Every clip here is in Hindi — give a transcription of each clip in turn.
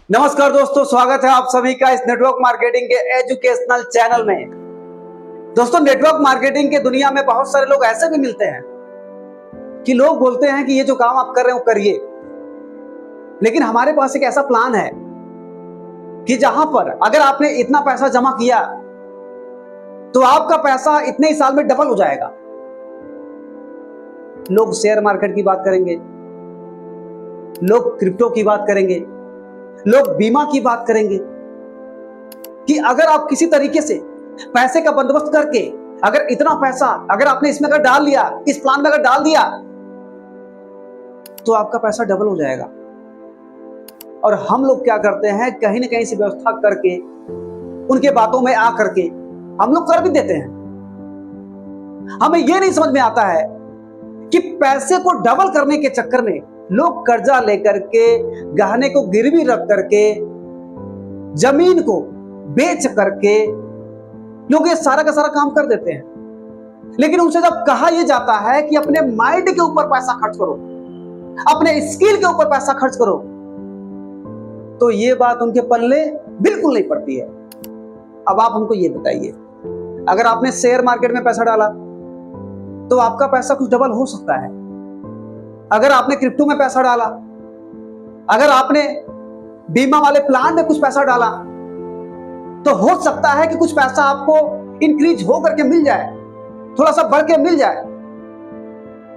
नमस्कार दोस्तों, स्वागत है आप सभी का इस नेटवर्क मार्केटिंग के एजुकेशनल चैनल में। दोस्तों, नेटवर्क मार्केटिंग के दुनिया में बहुत सारे लोग ऐसे भी मिलते हैं कि लोग बोलते हैं कि ये जो काम आप कर रहे हो करिए, लेकिन हमारे पास एक ऐसा प्लान है कि जहां पर अगर आपने इतना पैसा जमा किया तो आपका पैसा इतने ही साल में डबल हो जाएगा। लोग शेयर मार्केट की बात करेंगे, लोग क्रिप्टो की बात करेंगे, लोग बीमा की बात करेंगे कि अगर आप किसी तरीके से पैसे का बंदोबस्त करके अगर इतना पैसा अगर आपने इसमें अगर डाल लिया, इस प्लान में अगर डाल दिया तो आपका पैसा डबल हो जाएगा। और हम लोग क्या करते हैं, कहीं ना कहीं से व्यवस्था करके उनके बातों में आ करके हम लोग कर भी देते हैं। हमें यह नहीं समझ में आता है कि पैसे को डबल करने के चक्कर में लोग कर्जा लेकर के, गहने को गिरवी रख करके, जमीन को बेच करके लोग ये सारा का सारा काम कर देते हैं। लेकिन उनसे जब कहा यह जाता है कि अपने माइंड के ऊपर पैसा खर्च करो, अपने स्किल के ऊपर पैसा खर्च करो, तो ये बात उनके पल्ले बिल्कुल नहीं पड़ती है। अब आप हमको ये बताइए, अगर आपने शेयर मार्केट में पैसा डाला तो आपका पैसा कुछ डबल हो सकता है। अगर आपने क्रिप्टो में पैसा डाला, अगर आपने बीमा वाले प्लान में कुछ पैसा डाला, तो हो सकता है कि कुछ पैसा आपको इंक्रीज हो करके मिल जाए, थोड़ा सा बढ़ के मिल जाए।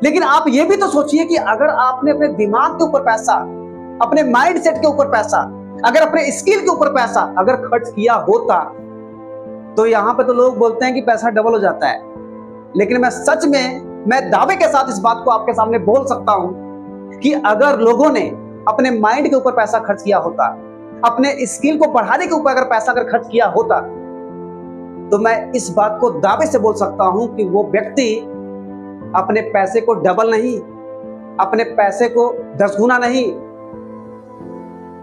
लेकिन आप ये भी तो सोचिए कि अगर आपने अपने दिमाग के ऊपर पैसा, अपने माइंड सेट के ऊपर पैसा, अगर अपने स्किल के ऊपर पैसा अगर खर्च किया होता, तो यहां पे तो लोग बोलते हैं कि पैसा डबल हो जाता है। लेकिन मैं सच में, मैं दावे के साथ इस बात को आपके सामने बोल सकता हूं कि अगर लोगों ने अपने माइंड के ऊपर पैसा खर्च किया होता, अपने स्किल को बढ़ाने के ऊपर अगर पैसा अगर खर्च किया होता, तो मैं इस बात को दावे से बोल सकता हूं कि वो व्यक्ति अपने पैसे को डबल नहीं, अपने पैसे को 10 गुना नहीं,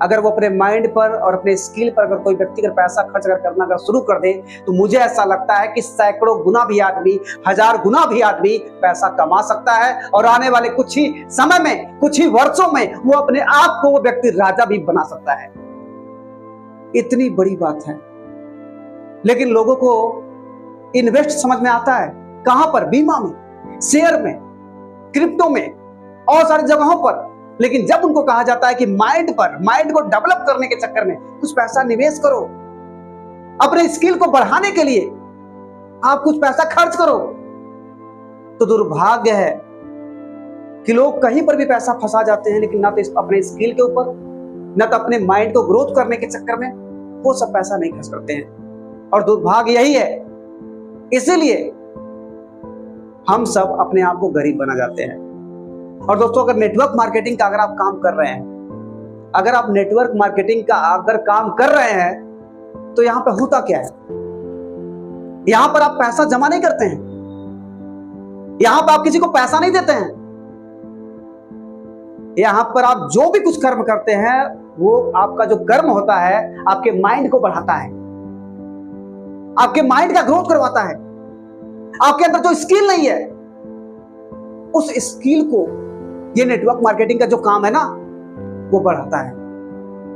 अगर वो अपने माइंड पर और अपने स्किल पर अगर कोई व्यक्ति अगर पैसा खर्च करना अगर शुरू कर दे, तो मुझे ऐसा लगता है कि सैकड़ों गुना भी आदमी, 1000 गुना भी आदमी पैसा कमा सकता है। और आने वाले कुछ ही समय में, कुछ ही वर्षों में वो अपने आप को वो व्यक्ति राजा भी बना सकता है। इतनी बड़ी बात है। लेकिन लोगों को इन्वेस्ट समझ में आता है कहां पर? बीमा में, शेयर में, क्रिप्टो में और सारी जगहों पर। लेकिन जब उनको कहा जाता है कि माइंड पर, माइंड को डेवलप करने के चक्कर में कुछ पैसा निवेश करो, अपने स्किल को बढ़ाने के लिए आप कुछ पैसा खर्च करो, तो दुर्भाग्य है कि लोग कहीं पर भी पैसा फंसा जाते हैं, लेकिन ना तो अपने स्किल के ऊपर, ना तो अपने माइंड को ग्रोथ करने के चक्कर में वो सब पैसा नहीं खर्च करते हैं। और दुर्भाग्य यही है, इसीलिए हम सब अपने आप को गरीब बना जाते हैं। और दोस्तों, अगर नेटवर्क मार्केटिंग का अगर आप काम कर रहे हैं, अगर आप नेटवर्क मार्केटिंग का अगर काम कर रहे हैं, तो यहां पे होता क्या है? यहां पर आप पैसा जमा नहीं करते हैं, यहां पर आप किसी को पैसा नहीं देते हैं। यहां पर आप जो भी कुछ कर्म करते हैं, वो आपका जो कर्म होता है आपके माइंड को बढ़ाता है, आपके माइंड का ग्रोथ करवाता है। आपके अंदर जो स्किल नहीं है, उस स्किल को ये नेटवर्क मार्केटिंग का जो काम है ना, वो बढ़ाता है।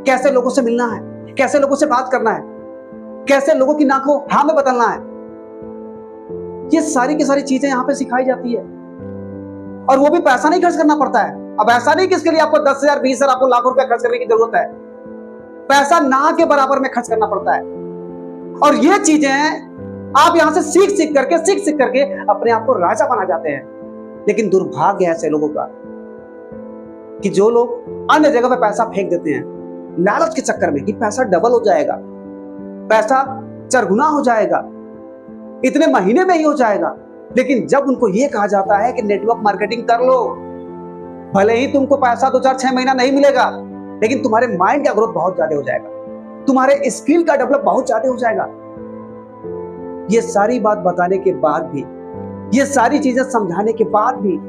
कैसे लोगों से मिलना है, कैसे लोगों से बात करना है, कैसे लोगों की नाक को हाँ में बदलना है, ये सारी की सारी चीजें यहां पे सिखाई जाती है। और वो भी पैसा नहीं खर्च करना पड़ता है। अब ऐसा नहीं कि इसके लिए आपको 10,000, 20,000, आपको लाखों रुपया खर्च करने की जरूरत है। पैसा ना के बराबर में खर्च करना पड़ता है। और ये चीजें आप यहां से सीख करके अपने आप को राजा बना जाते हैं। लेकिन दुर्भाग्य है ऐसे लोगों का कि जो लोग अन्य जगह पे पैसा फेंक देते हैं लालच के चक्कर में कि पैसा डबल हो जाएगा, पैसा 4 गुना हो जाएगा, इतने महीने में ही हो जाएगा। लेकिन जब उनको यह कहा जाता है कि नेटवर्क मार्केटिंग कर लो, भले ही तुमको पैसा 2-4-6 महीना नहीं मिलेगा, लेकिन तुम्हारे माइंड का ग्रोथ बहुत ज्यादा हो जाएगा, तुम्हारे स्किल का डेवलप बहुत ज्यादा हो जाएगा। ये सारी बात बताने के बाद भी, ये सारी चीजें समझाने के बाद भी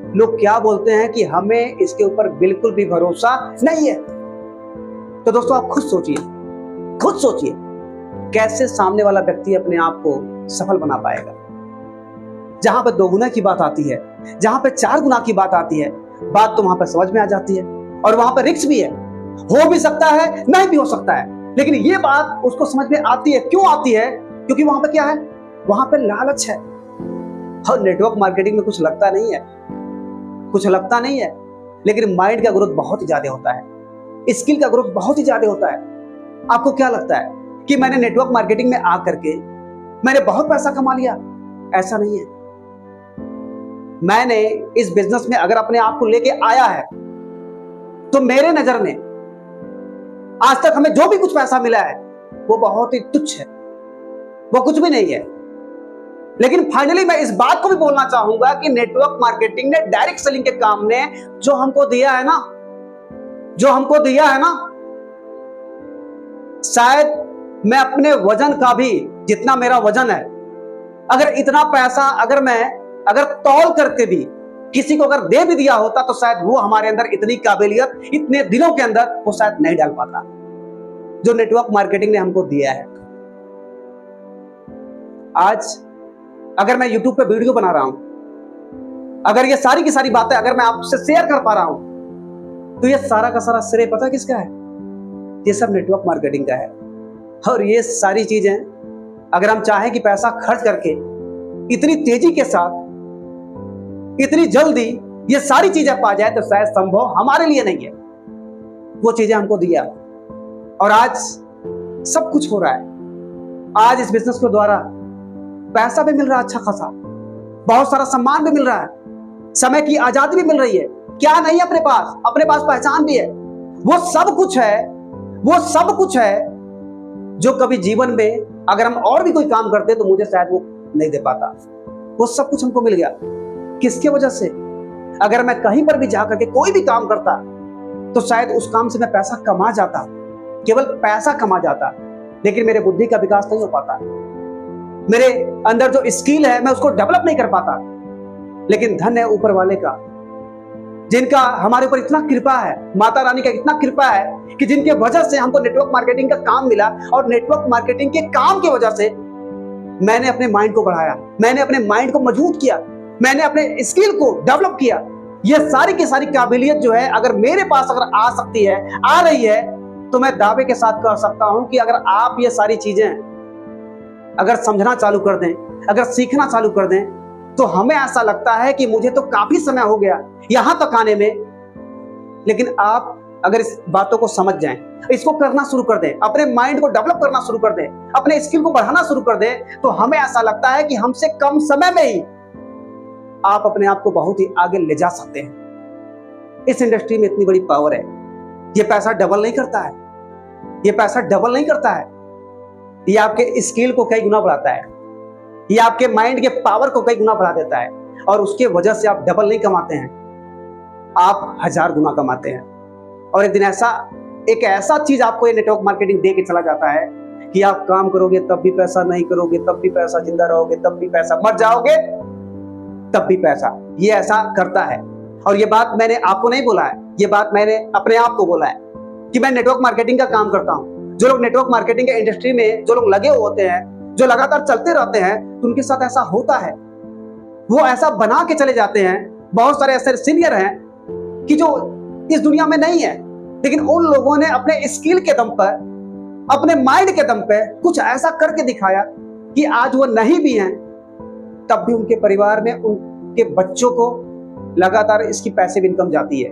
लोग क्या बोलते हैं कि हमें इसके ऊपर बिल्कुल भी भरोसा नहीं है। तो दोस्तों, आप खुद सोचिए कैसे सामने वाला व्यक्ति अपने आप को सफल बना पाएगा। जहां पर 2 गुना की बात आती है, जहां पर 4 गुना की बात आती है, बात तो वहां पर समझ में आ जाती है। और वहां पर रिस्क भी है, हो भी सकता है, नहीं भी हो सकता है, लेकिन ये बात उसको समझ में आती है। क्यों आती है? क्योंकि वहां पे क्या है? वहां पे लालच है। और नेटवर्क मार्केटिंग में कुछ लगता नहीं है, कुछ लगता नहीं है, लेकिन माइंड का ग्रोथ बहुत ही ज्यादा होता है, स्किल का ग्रोथ बहुत ही ज्यादा होता है। आपको क्या लगता है कि मैंने नेटवर्क मार्केटिंग में आकर के मैंने बहुत पैसा कमा लिया? ऐसा नहीं है। मैंने इस बिजनेस में अगर अपने आप को लेके आया है तो मेरे नजर में आज तक हमें जो भी कुछ पैसा मिला है वो बहुत ही तुच्छ है, वो कुछ भी नहीं है। लेकिन फाइनली मैं इस बात को भी बोलना चाहूंगा कि नेटवर्क मार्केटिंग ने, डायरेक्ट सेलिंग के काम ने जो हमको दिया है ना, जो हमको दिया है ना, शायद मैं अपने वजन का भी, जितना मेरा वजन है, अगर इतना पैसा अगर तौल करके भी किसी को अगर दे भी दिया होता तो शायद वो हमारे अंदर इतनी काबिलियत इतने दिनों के अंदर वो शायद नहीं डाल पाता जो नेटवर्क मार्केटिंग ने हमको दिया है। आज अगर मैं YouTube पे वीडियो बना रहा हूं, अगर ये सारी की सारी बातें अगर मैं आपसे शेयर कर पा रहा हूं, तो ये सारा का सारा श्रेय पता किसका है? ये सब नेटवर्क मार्केटिंग का है। और ये सारी चीजें अगर हम चाहें कि पैसा खर्च करके इतनी तेजी के साथ इतनी जल्दी ये सारी चीजें पा जाए तो शायद संभव हमारे लिए नहीं है। वो चीजें हमको दिया और आज सब कुछ हो रहा है। आज इस बिजनेस के द्वारा पैसा भी मिल रहा है अच्छा खासा, बहुत सारा सम्मान भी मिल रहा है, समय की आजादी भी मिल रही है। क्या नहीं है अपने पास पहचान भी है। वो सब कुछ है, वो सब कुछ है जो कभी जीवन में अगर हम और भी कोई काम करते तो मुझे शायद वो नहीं दे पाता। वो सब कुछ हमको मिल गया। किसके वजह से? अगर मैं कहीं पर भी जाकर के कोई भी काम करता तो शायद उस काम से मैं पैसा कमा जाता, केवल पैसा कमा जाता, लेकिन मेरे बुद्धि का विकास नहीं हो पाता, मेरे अंदर जो स्किल है मैं उसको डेवलप नहीं कर पाता। लेकिन धन है ऊपर वाले का, जिनका हमारे ऊपर इतना कृपा है, माता रानी का इतना कृपा है कि जिनके वजह से हमको नेटवर्क मार्केटिंग का काम मिला। और नेटवर्क मार्केटिंग के काम की वजह से मैंने अपने माइंड को बढ़ाया, मैंने अपने माइंड को मजबूत किया, मैंने अपने स्किल को डेवलप किया। ये सारी की सारी काबिलियत जो है अगर मेरे पास अगर आ सकती है, आ रही है, तो मैं दावे के साथ कह सकता हूं कि अगर आप ये सारी चीजें अगर समझना चालू कर दें, अगर सीखना चालू कर दें, तो हमें ऐसा लगता है कि मुझे तो काफी समय हो गया यहां तक आने में। लेकिन आप अगर इस बातों को समझ जाएं, इसको करना शुरू कर दें, अपने माइंड को डेवलप करना शुरू कर दें, अपने स्किल को बढ़ाना शुरू कर दें, तो हमें ऐसा लगता है कि हमसे कम समय में ही आप अपने आप को बहुत ही आगे ले जा सकते हैं। इस इंडस्ट्री में इतनी बड़ी पावर है। ये पैसा डबल नहीं करता है, ये पैसा डबल नहीं करता है, ये आपके स्किल को कई गुना बढ़ाता है, ये आपके माइंड के पावर को कई गुना बढ़ा देता है। और उसके वजह से आप डबल नहीं कमाते हैं, आप 1000 गुना कमाते हैं। और एक दिन एक ऐसा चीज आपको ये नेटवर्क मार्केटिंग दे के चला जाता है कि आप काम करोगे तब भी पैसा, नहीं करोगे तब भी पैसा, जिंदा रहोगे तब भी पैसा, मर जाओगे तब भी पैसा। ये ऐसा करता है। और ये बात मैंने आपको नहीं बोला है, ये बात मैंने अपने आप को बोला है कि मैं नेटवर्क मार्केटिंग का काम करता हूं। जो लोग नेटवर्क मार्केटिंग के इंडस्ट्री में जो लोग लगे होते हैं, जो लगातार चलते रहते हैं, तो उनके साथ ऐसा होता है, वो ऐसा बना के चले जाते हैं। बहुत सारे ऐसे सीनियर हैं कि जो इस दुनिया में नहीं है, लेकिन उन लोगों ने अपने स्किल के दम पर, अपने माइंड के दम पे कुछ ऐसा करके दिखाया कि आज वो नहीं भी हैं, तब भी उनके परिवार में उनके बच्चों को लगातार इसकी पैसिव इनकम जाती है,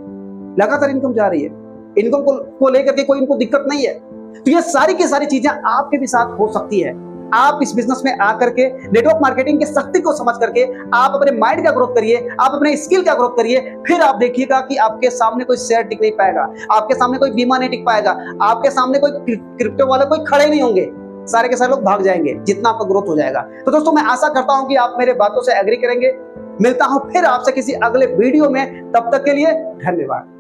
लगातार इनकम जा रही है। इनकम को लेकर के कोई इनको दिक्कत नहीं है। तो ये सारी की सारी चीजें आपके भी साथ हो सकती है। आप इस बिजनेस में आकर के नेटवर्क मार्केटिंग की शक्ति को समझ करके आप अपने माइंड का ग्रोथ करिए, आप अपने स्किल का ग्रोथ करिए। फिर आप देखिएगा कि आपके सामने कोई शेयर टिक नहीं पाएगा, आपके सामने कोई बीमा नहीं टिक पाएगा, आपके सामने कोई क्रिप्टो वाले कोई खड़े नहीं होंगे, सारे के सारे लोग भाग जाएंगे जितना आपका ग्रोथ हो जाएगा। तो दोस्तों, मैं आशा करता हूं कि आप मेरे बातों से एग्री करेंगे। मिलता हूं फिर आपसे किसी अगले वीडियो में, तब तक के लिए धन्यवाद।